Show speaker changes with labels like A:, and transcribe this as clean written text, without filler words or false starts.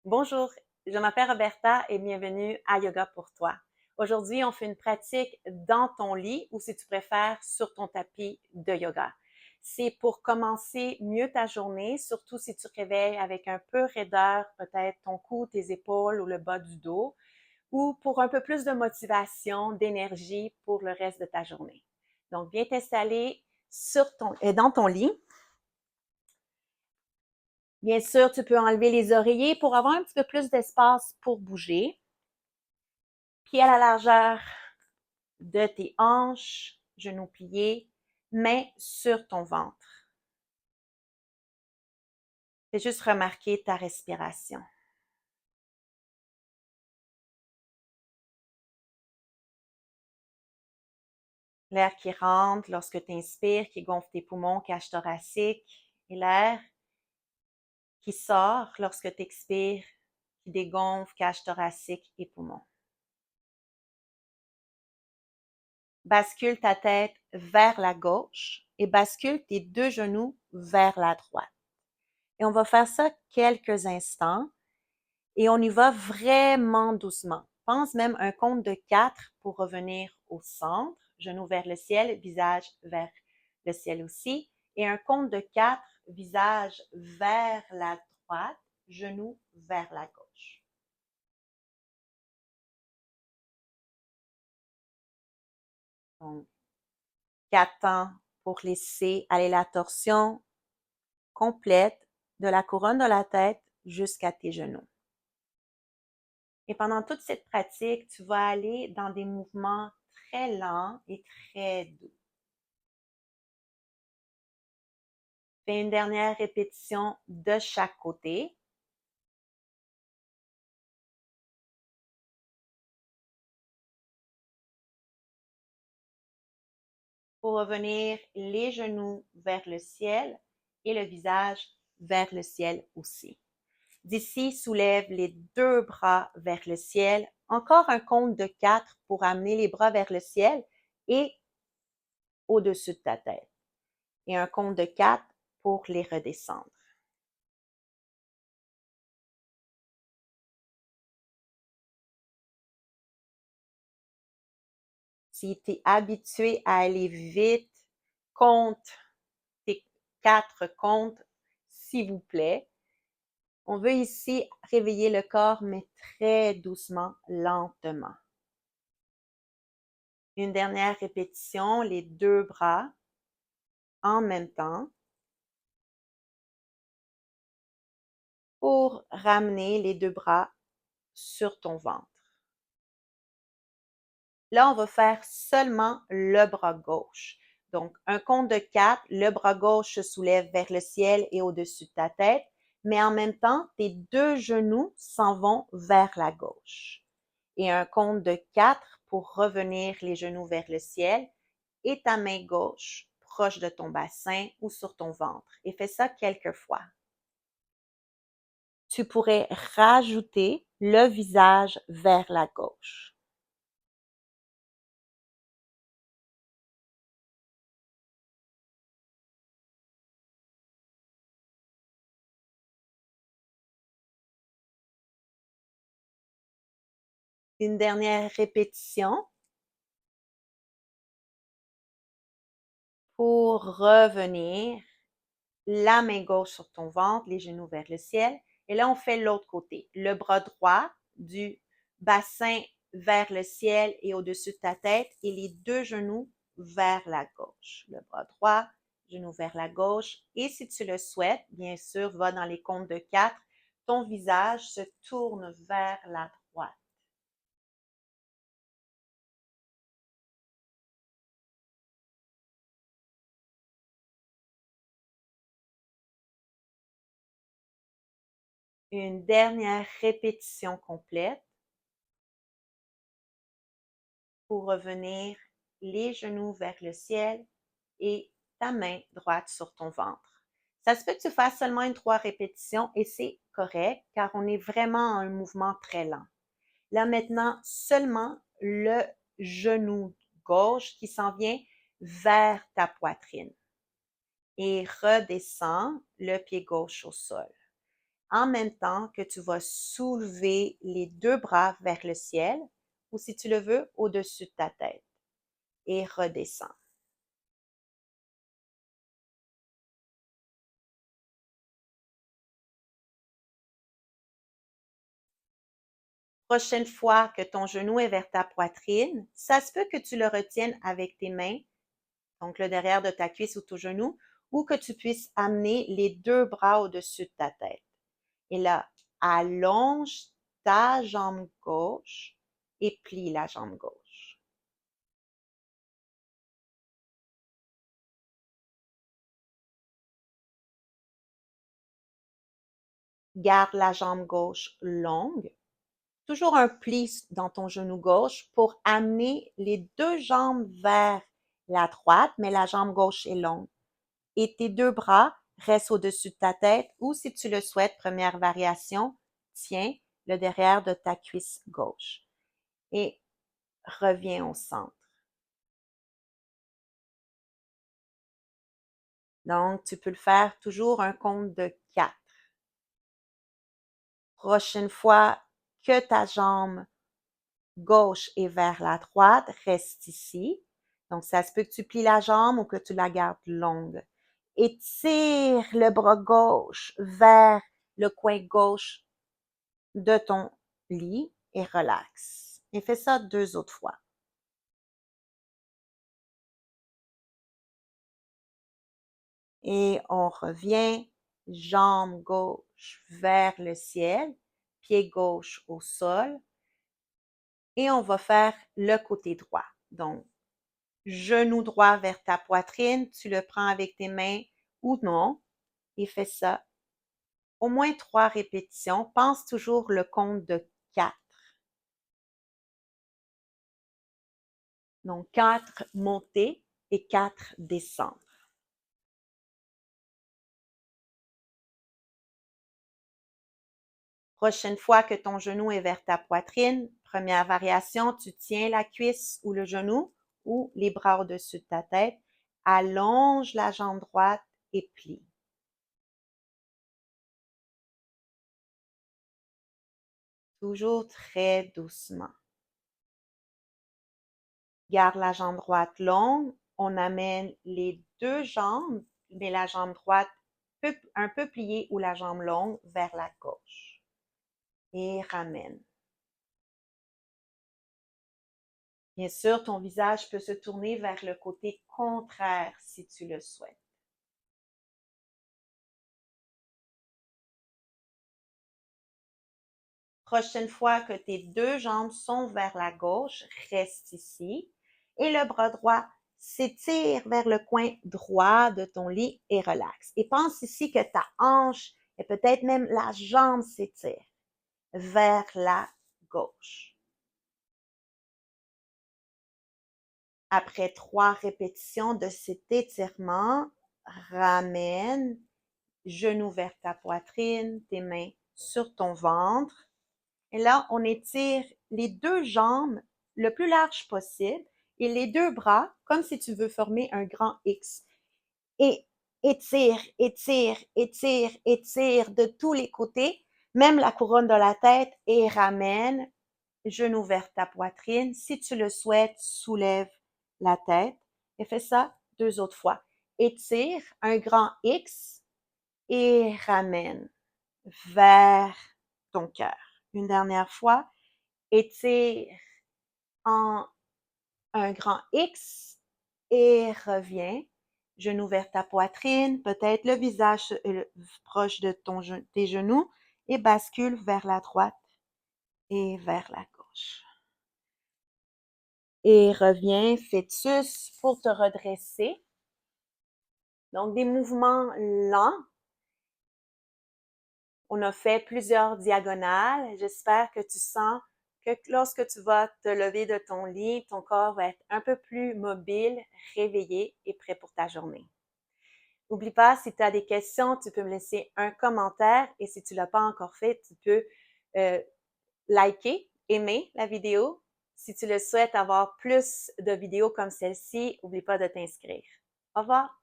A: Bonjour, je m'appelle Roberta et bienvenue à Yoga pour toi. Aujourd'hui, on fait une pratique dans ton lit ou si tu préfères sur ton tapis de yoga. C'est pour commencer mieux ta journée, surtout si tu te réveilles avec un peu raideur, peut-être ton cou, tes épaules ou le bas du dos, ou pour un peu plus de motivation, d'énergie pour le reste de ta journée. Donc, viens t'installer dans ton lit. Bien sûr, tu peux enlever les oreillers pour avoir un petit peu plus d'espace pour bouger. Pieds à la largeur de tes hanches, genoux pliés, mains sur ton ventre. Fais juste remarquer ta respiration. L'air qui rentre lorsque tu inspires, qui gonfle tes poumons, cage thoracique, et l'air qui sort lorsque tu expires, qui dégonfle, cage thoracique et poumons. Bascule ta tête vers la gauche et bascule tes deux genoux vers la droite. Et on va faire ça quelques instants et on y va vraiment doucement. Pense même un compte de 4 pour revenir au centre, genoux vers le ciel, visage vers le ciel aussi, et un compte de 4, visage vers la droite, genoux vers la gauche. Donc, 4 temps pour laisser aller la torsion complète de la couronne de la tête jusqu'à tes genoux. Et pendant toute cette pratique, tu vas aller dans des mouvements très lents et très doux. Fais une dernière répétition de chaque côté. Pour revenir les genoux vers le ciel et le visage vers le ciel aussi. D'ici, soulève les deux bras vers le ciel. Encore un compte de 4 pour amener les bras vers le ciel et au-dessus de ta tête. Et un compte de 4 pour les redescendre. Si tu es habitué à aller vite, compte tes 4 comptes, s'il vous plaît. On veut ici réveiller le corps, mais très doucement, lentement. Une dernière répétition, les deux bras en même temps pour ramener les deux bras sur ton ventre. Là, on va faire seulement le bras gauche. Donc, un compte de 4, le bras gauche se soulève vers le ciel et au-dessus de ta tête, mais en même temps, tes deux genoux s'en vont vers la gauche. Et un compte de 4 pour revenir les genoux vers le ciel et ta main gauche proche de ton bassin ou sur ton ventre. Et fais ça quelques fois. Tu pourrais rajouter le visage vers la gauche. Une dernière répétition pour revenir la main gauche sur ton ventre, les genoux vers le ciel. Et là, on fait l'autre côté. Le bras droit du bassin vers le ciel et au-dessus de ta tête et les deux genoux vers la gauche. Le bras droit, genou vers la gauche. Et si tu le souhaites, bien sûr, va dans les comptes de 4. Ton visage se tourne vers la droite. Une dernière répétition complète pour revenir les genoux vers le ciel et ta main droite sur ton ventre. Ça se peut que tu fasses seulement une 3 répétitions et c'est correct car on est vraiment en un mouvement très lent. Là maintenant, seulement le genou gauche qui s'en vient vers ta poitrine et redescend le pied gauche au sol. en même temps que tu vas soulever les deux bras vers le ciel ou si tu le veux, au-dessus de ta tête et redescends. Prochaine fois que ton genou est vers ta poitrine, ça se peut que tu le retiennes avec tes mains, donc le derrière de ta cuisse ou ton genou, ou que tu puisses amener les deux bras au-dessus de ta tête. Et là, allonge ta jambe gauche et plie la jambe gauche. Garde la jambe gauche longue. Toujours un pli dans ton genou gauche pour amener les deux jambes vers la droite, mais la jambe gauche est longue. Et tes deux bras restent au-dessus de ta tête ou si tu le souhaites, première variation, tiens le derrière de ta cuisse gauche. Et reviens au centre. Donc, tu peux le faire toujours un compte de 4. Prochaine fois que ta jambe gauche est vers la droite, reste ici. Donc, ça se peut que tu plies la jambe ou que tu la gardes longue. Étire le bras gauche vers le coin gauche de ton lit et relaxe. Et fais ça 2 autres fois. Et on revient, jambe gauche vers le ciel, pied gauche au sol. Et on va faire le côté droit. Donc, genou droit vers ta poitrine, tu le prends avec tes mains ou non, et fais ça au moins 3 répétitions. Pense toujours le compte de 4. Donc, 4 monter et 4 descendre. Prochaine fois que ton genou est vers ta poitrine, première variation, tu tiens la cuisse ou le genou ou les bras au-dessus de ta tête, allonge la jambe droite et plie. Toujours très doucement. Garde la jambe droite longue. On amène les deux jambes, mais la jambe droite un peu pliée ou la jambe longue vers la gauche. Et ramène. Bien sûr, ton visage peut se tourner vers le côté contraire si tu le souhaites. Prochaine fois que tes deux jambes sont vers la gauche, reste ici et le bras droit s'étire vers le coin droit de ton lit et relaxe. Et pense ici que ta hanche et peut-être même la jambe s'étire vers la gauche. Après 3 répétitions de cet étirement, ramène, genou vers ta poitrine, tes mains sur ton ventre. Et là, on étire les deux jambes le plus large possible et les deux bras comme si tu veux former un grand X. Et étire, étire, étire, étire de tous les côtés, même la couronne de la tête et ramène, genou vers ta poitrine. Si tu le souhaites, soulève la tête et fais ça 2 autres fois. Étire un grand X et ramène vers ton cœur. Une dernière fois, étire en un grand X et reviens. Genou vers ta poitrine, peut-être le visage proche de tes genoux et bascule vers la droite et vers la gauche. Et reviens, fœtus pour te redresser. Donc, des mouvements lents. On a fait plusieurs diagonales. J'espère que tu sens que lorsque tu vas te lever de ton lit, ton corps va être un peu plus mobile, réveillé et prêt pour ta journée. N'oublie pas, si tu as des questions, tu peux me laisser un commentaire et si tu ne l'as pas encore fait, tu peux liker, aimer la vidéo. Si tu le souhaites avoir plus de vidéos comme celle-ci, n'oublie pas de t'inscrire. Au revoir!